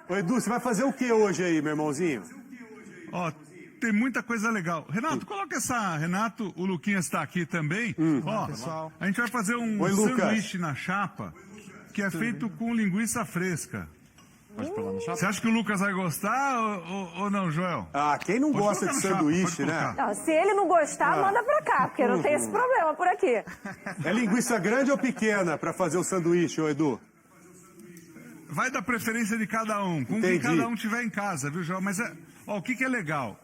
Ô, Edu, você vai fazer o que hoje aí, meu irmãozinho? Ó, tem muita coisa legal. Renato, coloca essa... Renato, o Luquinhas está aqui também. Ó, pessoal. a gente vai fazer um Oi, Lucas. sanduíche na chapa, que é feito com linguiça fresca. Pode pôr lá no chapa? Você acha que o Lucas vai gostar ou não, Joel? Ah, quem não Pode gosta colocar de no chapa, sanduíche, pode né? colocar. Não, se ele não gostar, manda pra cá, porque não tem esse problema por aqui. É linguiça grande ou pequena para fazer o sanduíche, ô Edu? Vai da preferência de cada um, com Entendi. quem cada um tiver em casa, viu, Joel? Mas ó, o que é legal?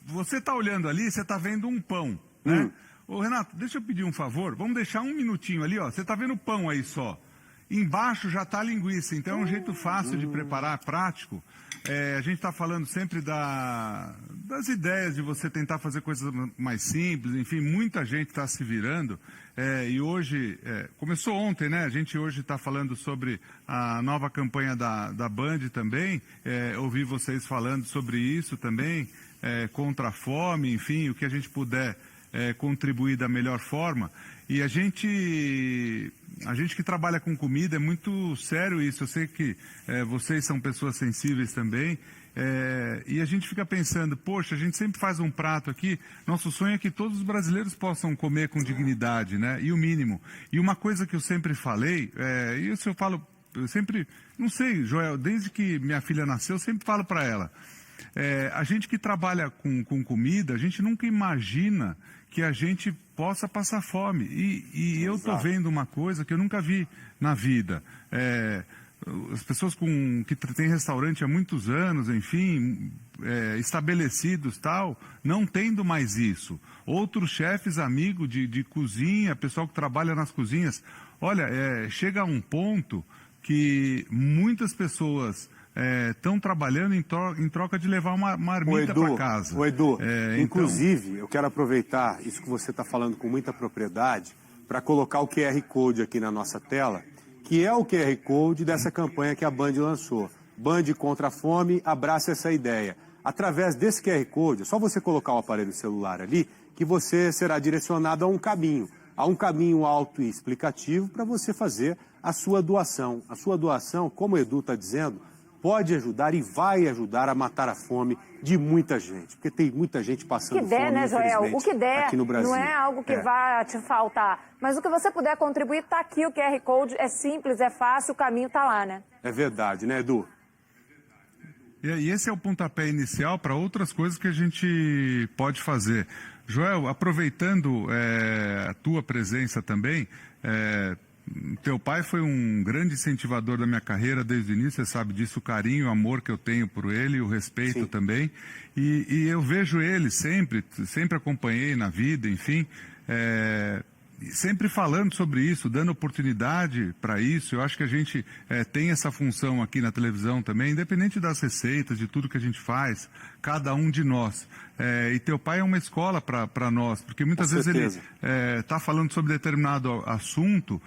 Você tá olhando ali, você tá vendo um pão, né? Ô, Renato, deixa eu pedir um favor, vamos deixar um minutinho ali, ó. Você tá vendo o pão aí só. Embaixo já tá a linguiça, então é um jeito fácil de preparar, prático. A gente está falando sempre das ideias de você tentar fazer coisas mais simples, enfim, muita gente está se virando. E hoje, começou ontem, né? A gente hoje está falando sobre a nova campanha da Band também. Ouvi vocês falando sobre isso também, contra a fome, enfim, o que a gente puder contribuir da melhor forma. E a gente que trabalha com comida, é muito sério isso. Eu sei que vocês são pessoas sensíveis também. E a gente fica pensando, poxa, a gente sempre faz um prato aqui, nosso sonho é que todos os brasileiros possam comer com dignidade, né? E o mínimo. E uma coisa que eu sempre falei, isso eu sempre, não sei, Joel, desde que minha filha nasceu, eu sempre falo para ela, a gente que trabalha com comida, a gente nunca imagina que a gente possa passar fome. E eu estou vendo uma coisa que eu nunca vi na vida. As pessoas que têm restaurante há muitos anos, enfim, estabelecidos tal, não tendo mais isso. Outros chefes amigos de cozinha, pessoal que trabalha nas cozinhas, olha, chega a um ponto que muitas pessoas estão trabalhando em troca de levar uma marmita para casa. O Edu, inclusive, então... eu quero aproveitar isso que você está falando com muita propriedade para colocar o QR Code aqui na nossa tela, que é o QR Code dessa campanha que a Band lançou. Band contra a fome, abraça essa ideia. Através desse QR Code, é só você colocar o aparelho celular ali, que você será direcionado a um caminho auto e explicativo para você fazer a sua doação. A sua doação, como o Edu está dizendo, pode ajudar e vai ajudar a matar a fome de muita gente, porque tem muita gente passando fome, né, Joel? O que der, aqui no Brasil. não é algo que vai te faltar. Mas o que você puder contribuir, está aqui o QR Code, é simples, é fácil, o caminho está lá, né? É verdade, né, Edu? E esse é o pontapé inicial para outras coisas que a gente pode fazer. Joel, aproveitando a tua presença também, teu pai foi um grande incentivador da minha carreira desde o início, você sabe disso, o carinho, o amor que eu tenho por ele, o respeito Sim. também. E eu vejo ele sempre acompanhei na vida, enfim, sempre falando sobre isso, dando oportunidade para isso. Eu acho que a gente tem essa função aqui na televisão também, independente das receitas, de tudo que a gente faz, cada um de nós. E teu pai é uma escola para nós, porque muitas vezes ele está falando sobre determinado assunto,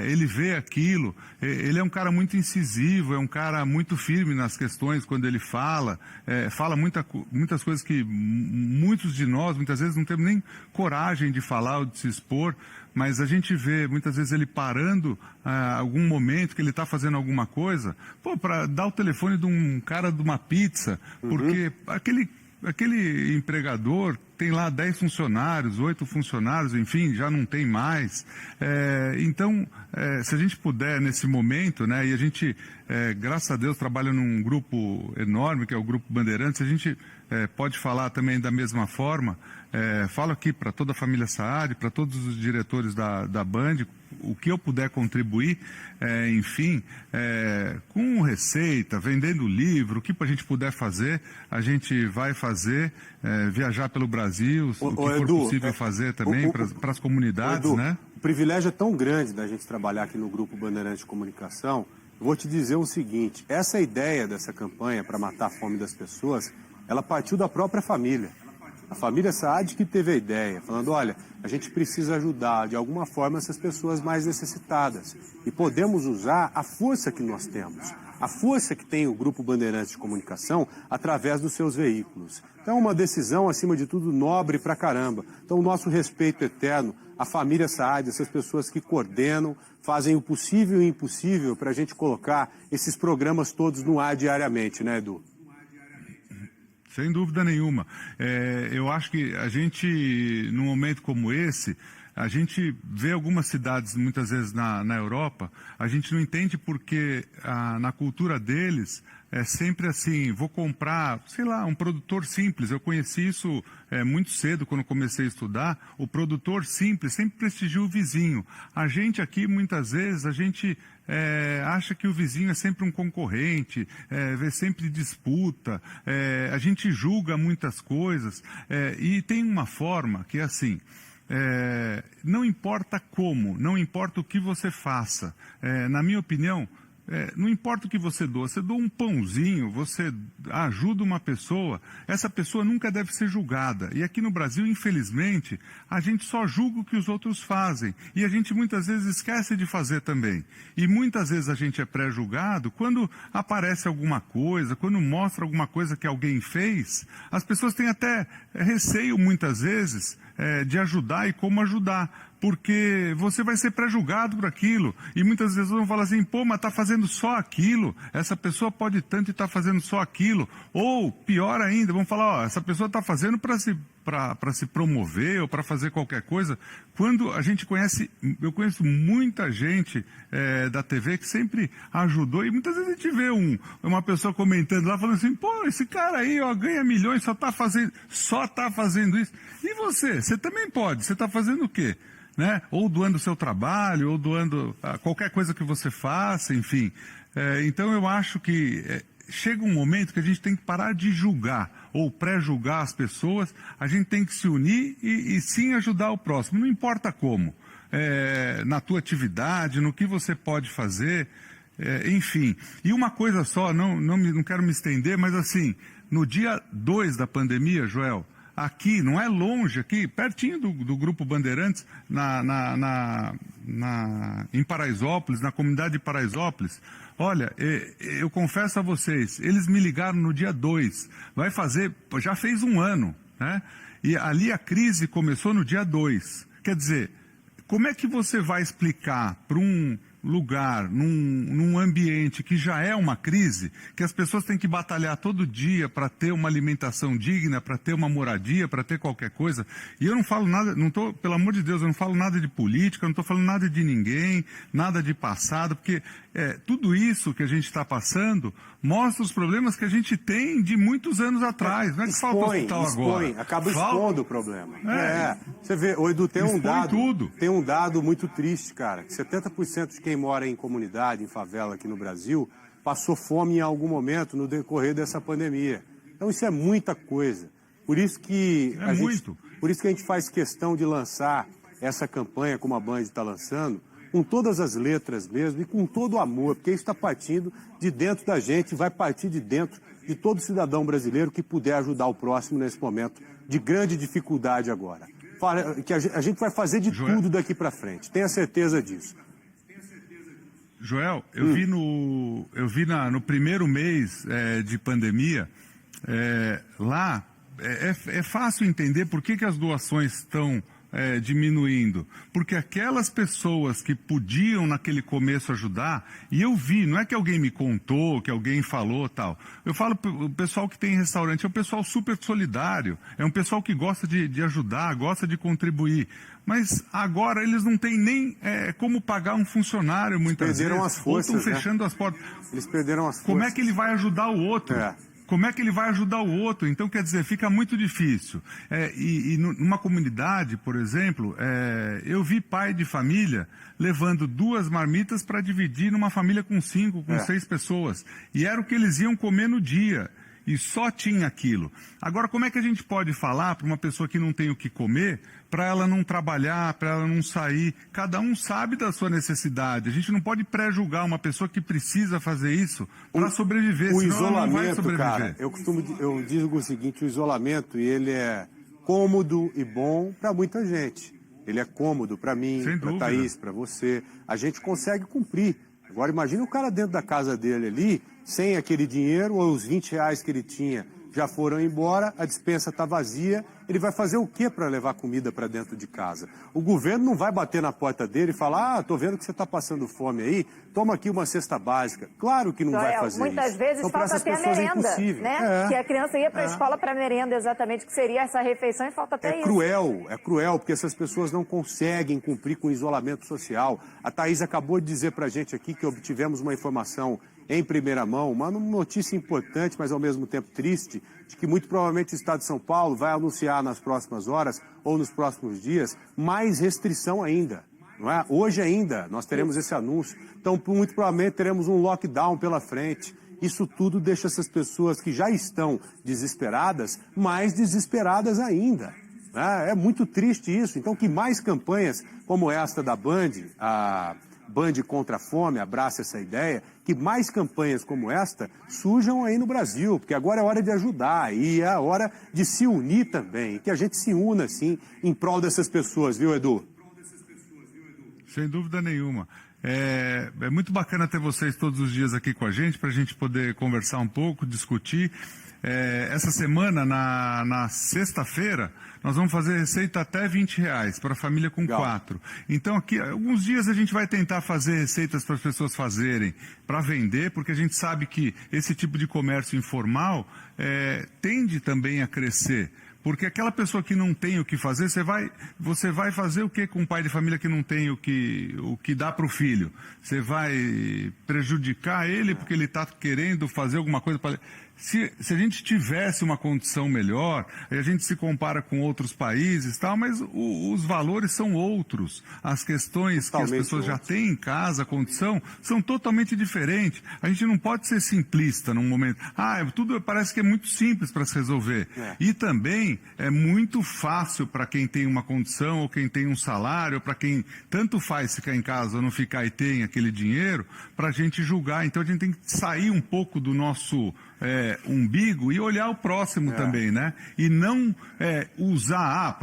ele vê aquilo, ele é um cara muito incisivo, é um cara muito firme nas questões quando ele fala muitas coisas que muitos de nós, muitas vezes, não temos nem coragem de falar ou de se expor, mas a gente vê muitas vezes ele parando algum momento que ele está fazendo alguma coisa, para dar o telefone de um cara de uma pizza, porque aquele empregador tem lá 10 funcionários, 8 funcionários, enfim, já não tem mais. Então, se a gente puder nesse momento, né, e a gente, graças a Deus, trabalha num grupo enorme, que é o Grupo Bandeirantes, a gente pode falar também da mesma forma. Falo aqui para toda a família Saad, para todos os diretores da Band, o que eu puder contribuir, enfim, com receita, vendendo livro, o que a gente puder fazer, a gente vai fazer, viajar pelo Brasil, o que for Edu, possível fazer também para as comunidades, Edu, né? O privilégio é tão grande da gente trabalhar aqui no Grupo Bandeirantes de Comunicação. Eu vou te dizer o seguinte, essa ideia dessa campanha para matar a fome das pessoas, ela partiu da própria família. A família Saad que teve a ideia, falando, olha, a gente precisa ajudar de alguma forma essas pessoas mais necessitadas. E podemos usar a força que nós temos, a força que tem o Grupo Bandeirantes de Comunicação através dos seus veículos. Então é uma decisão, acima de tudo, nobre pra caramba. Então o nosso respeito eterno à família Saad, essas pessoas que coordenam, fazem o possível e o impossível para a gente colocar esses programas todos no ar diariamente, né, Edu? Sem dúvida nenhuma. Eu acho que a gente, num momento como esse, a gente vê algumas cidades, muitas vezes na Europa, a gente não entende porque na cultura deles é sempre assim, vou comprar, sei lá, um produtor simples. Eu conheci isso muito cedo, quando comecei a estudar. O produtor simples sempre prestigia o vizinho. A gente aqui, muitas vezes, a gente acha que o vizinho é sempre um concorrente, vê sempre disputa, a gente julga muitas coisas. E tem uma forma que é assim... não importa como, não importa o que você faça. Na minha opinião, não importa o que você doa um pãozinho, você ajuda uma pessoa, essa pessoa nunca deve ser julgada. E aqui no Brasil, infelizmente, a gente só julga o que os outros fazem. E a gente muitas vezes esquece de fazer também. E muitas vezes a gente é pré-julgado quando aparece alguma coisa, quando mostra alguma coisa que alguém fez. As pessoas têm até receio, muitas vezes, de ajudar e como ajudar. Porque você vai ser pré-julgado por aquilo. E muitas vezes vão falar assim, pô, mas está fazendo só aquilo. Essa pessoa pode tanto e está fazendo só aquilo. Ou, pior ainda, vão falar, ó, essa pessoa está fazendo para se promover ou para fazer qualquer coisa. Quando a gente eu conheço muita gente da TV que sempre ajudou. E muitas vezes a gente vê uma pessoa comentando lá, falando assim, pô, esse cara aí, ó, ganha milhões, só tá fazendo isso. E você? Você também pode. Você está fazendo o quê? Né? Ou doando o seu trabalho, ou doando qualquer coisa que você faça, enfim. Então eu acho que chega um momento que a gente tem que parar de julgar, ou pré-julgar as pessoas, a gente tem que se unir e sim ajudar o próximo, não importa como. Na tua atividade, no que você pode fazer, enfim. E uma coisa só, não quero me estender, mas assim, no dia 2 da pandemia, Joel, aqui, não é longe, aqui, pertinho do Grupo Bandeirantes, em Paraisópolis, na comunidade de Paraisópolis. Olha, eu confesso a vocês, eles me ligaram no dia 2, já fez um ano, né? E ali a crise começou no dia 2. Quer dizer, como é que você vai explicar para um lugar, num ambiente que já é uma crise, que as pessoas têm que batalhar todo dia para ter uma alimentação digna, para ter uma moradia, para ter qualquer coisa. E eu não falo nada, pelo amor de Deus, eu não falo nada de política, eu não estou falando nada de ninguém, nada de passado, porque tudo isso que a gente está passando mostra os problemas que a gente tem de muitos anos atrás. Não é que falta hospital agora. Acaba expondo o problema. Você vê, o Edu, tem um dado muito triste, cara, que 70% de quem mora em comunidade, em favela aqui no Brasil, passou fome em algum momento no decorrer dessa pandemia. Então isso é muita coisa. Por isso que a gente faz questão de lançar essa campanha, como a Band está lançando, com todas as letras mesmo e com todo o amor, porque isso está partindo de dentro da gente, vai partir de dentro de todo cidadão brasileiro que puder ajudar o próximo nesse momento de grande dificuldade agora. Que a gente vai fazer de tudo daqui para frente, tenha certeza disso. Joel, eu vi no primeiro mês de pandemia, lá é fácil entender por que as doações estão diminuindo. Porque aquelas pessoas que podiam naquele começo ajudar, e eu vi, não é que alguém me contou, que alguém falou tal. Eu falo, o pessoal que tem restaurante é um pessoal super solidário, é um pessoal que gosta de ajudar, gosta de contribuir. Mas agora eles não têm nem como pagar um funcionário muitas vezes. Perderam as forças, ou estão fechando as portas. Eles perderam as forças. Como é que ele vai ajudar o outro? Como é que ele vai ajudar o outro? Então, quer dizer, fica muito difícil. E numa comunidade, por exemplo, eu vi pai de família levando 2 marmitas para dividir numa família com 5, com 6 pessoas. E era o que eles iam comer no dia. E só tinha aquilo. Agora, como é que a gente pode falar para uma pessoa que não tem o que comer, para ela não trabalhar, para ela não sair? Cada um sabe da sua necessidade. A gente não pode pré-julgar uma pessoa que precisa fazer isso para sobreviver, senão isolamento, ela não vai sobreviver. Cara, eu digo o seguinte, o isolamento, ele é cômodo e bom para muita gente. Ele é cômodo para mim, para Thaís, para você. A gente consegue cumprir Agora imagina o cara dentro da casa dele ali, sem aquele dinheiro, ou os R$20 que ele tinha já foram embora, a despensa está vazia, ele vai fazer o que para levar comida para dentro de casa? O governo não vai bater na porta dele e falar, tô vendo que você está passando fome aí, toma aqui uma cesta básica. Claro que não vai fazer muitas isso. vezes Então, para falta essas até a pessoas é merenda, impossível. né? Que a criança ia para a escola para merenda, exatamente, que seria essa refeição, e falta até isso. É cruel, porque essas pessoas não conseguem cumprir com o isolamento social. A Thaís acabou de dizer para a gente aqui que obtivemos uma informação em primeira mão, uma notícia importante, mas ao mesmo tempo triste, de que muito provavelmente o Estado de São Paulo vai anunciar nas próximas horas ou nos próximos dias mais restrição ainda. Não é? Hoje ainda nós teremos esse anúncio, então muito provavelmente teremos um lockdown pela frente. Isso tudo deixa essas pessoas que já estão desesperadas mais desesperadas ainda. É muito triste isso. Então que mais campanhas como esta da Band, a Band contra a Fome, abraça essa ideia, que mais campanhas como esta surjam aí no Brasil, porque agora é hora de ajudar e é a hora de se unir também, que a gente se una, assim, em prol dessas pessoas, viu, Edu? Sem dúvida nenhuma. É muito bacana ter vocês todos os dias aqui com a gente, para a gente poder conversar um pouco, discutir. Essa semana, na sexta-feira, nós vamos fazer receita até R$20 para a família com Legal. 4. Então, aqui, alguns dias a gente vai tentar fazer receitas para as pessoas fazerem, para vender, porque a gente sabe que esse tipo de comércio informal tende também a crescer. Porque aquela pessoa que não tem o que fazer, você vai fazer o que com um pai de família que não tem o que dá para o filho? Você vai prejudicar ele porque ele está querendo fazer alguma coisa para... Se a gente tivesse uma condição melhor, a gente se compara com outros países, tal, mas os valores são outros. As questões que as pessoas já têm em casa, a condição, são totalmente diferentes. A gente não pode ser simplista num momento. Tudo parece que é muito simples para se resolver. E também é muito fácil para quem tem uma condição ou quem tem um salário, para quem tanto faz ficar em casa ou não ficar e tem aquele dinheiro, para a gente julgar. Então a gente tem que sair um pouco do nosso... umbigo e olhar o próximo também, né? E não usar,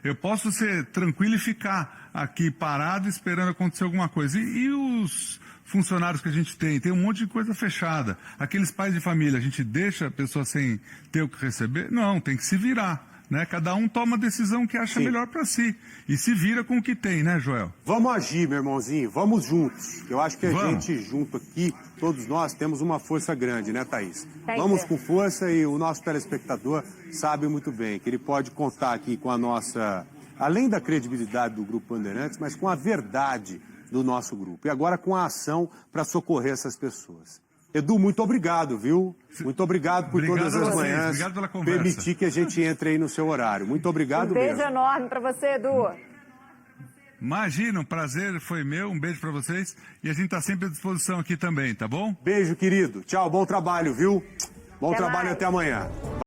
eu posso ser tranquilo e ficar aqui parado esperando acontecer alguma coisa. E os funcionários que a gente tem um monte de coisa fechada. Aqueles pais de família, a gente deixa a pessoa sem ter o que receber? Não, tem que se virar. Né? Cada um toma a decisão que acha melhor para si. E se vira com o que tem, né, Joel? Vamos agir, meu irmãozinho. Vamos juntos. Eu acho que a gente junto aqui, todos nós, temos uma força grande, né, Thaís? Vamos com força e o nosso telespectador sabe muito bem que ele pode contar aqui com a nossa... Além da credibilidade do Grupo Bandeirantes, mas com a verdade do nosso grupo. E agora com a ação para socorrer essas pessoas. Edu, muito obrigado, viu? Muito obrigado por todas as manhãs. Obrigado pela conversa. Permitir que a gente entre aí no seu horário. Muito obrigado mesmo. Um beijo enorme para você, Edu. Imagina, um prazer foi meu, um beijo para vocês. E a gente está sempre à disposição aqui também, tá bom? Beijo, querido. Tchau, bom trabalho, viu? Bom trabalho, até amanhã.